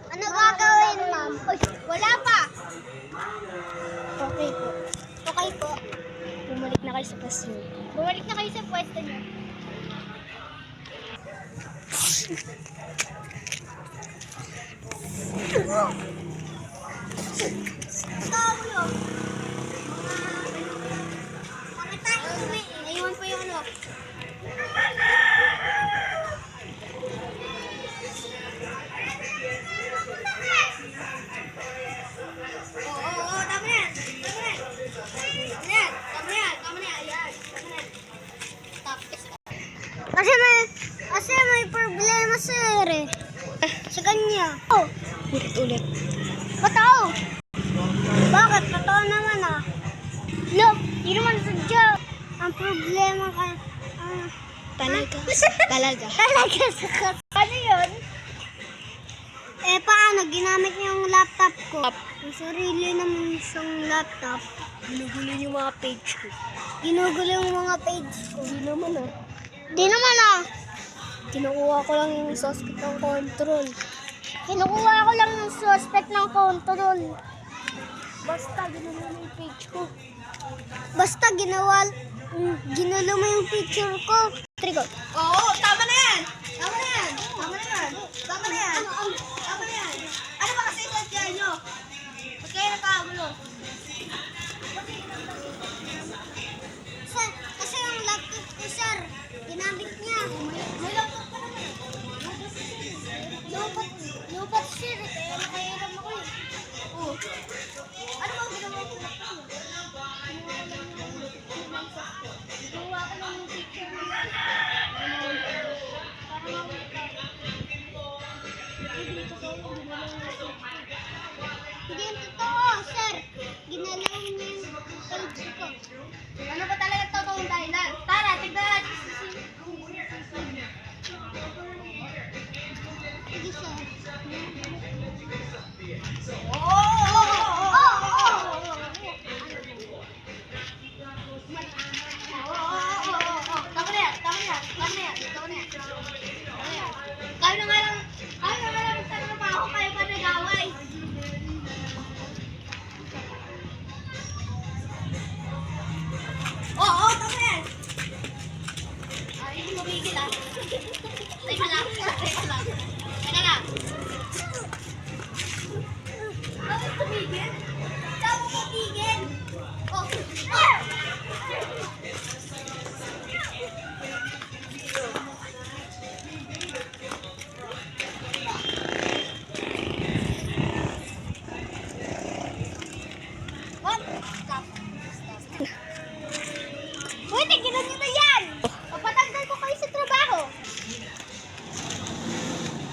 Ano gagawin, ma'am? Uy, wala pa. Okay po. Okay po. Bumalik na kayo sa pwesto niyo. Bumalik na kayo sa pwesto niyo. Tawlo. Bakit tayo naiwan po yung ano? Oo, tama na yan. Tama na yan. Tama na yan. Tama na yan. Ayan. Tama na yan. Tapos. Kasi may problema, sir eh. Sa kanya. Oh, Ulit-ulit. totoo. Bakit? Totoo naman ah. Look, di naman sadya. Ang problema ka. Talaga. Talaga. Talaga sa ano yun? Eh, paano? Ginamit niya yung laptop ko. Ang sarili naman isang laptop. Ginugulo yung mga page ko. Ginugulo yung mga page ko. Hindi naman ah. Di naman ah. Kinukuha ko lang yung suspect ng control. Kinukuha ko lang yung suspect ng control. Basta ginugulo yung page ko. Basta ginulo mo yung picture ko. Trigo. Oo, tama na yan! Tama na yan! Tama na yan! Tama na yan! Tama na yan! Ano ba kasi sadya nyo? Ba't kayo nakagulo? Sir, kasi yung laptop ko, sir, ginamit niya. May laptop ka naman. Lupat, sir, kaya nakahiram ako eh. Oo. Ano ba ang ginawa ko na ito? Ginawa ko lang yung picture mo. Hindi yung totoo, sir. Ginalaw niya yung page ko. Ano ba talaga totoong dahilan? Tara, tignan natin Sige, sir. Oo! Oo! Oo! Tama na yan! Tama na yan! Tama na yan! Tama na yan! Kaya na nga lang sa trabaho kayo pa nag-away. Oo, tama na yan! Ay, hindi mabigil ah. Teka lang, teka lang. Teka lang. Bakit tumigil? Saan mo matigil? Oh! Ah! What? Stop. Stop. Uy, tigilan niyo na yan! Papatanggal ko kayo sa trabaho.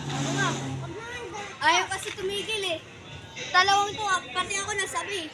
Ano nga? Huwag na nga. Ayaw kasi tumigil eh. Dalawang to, pati ako nasabi.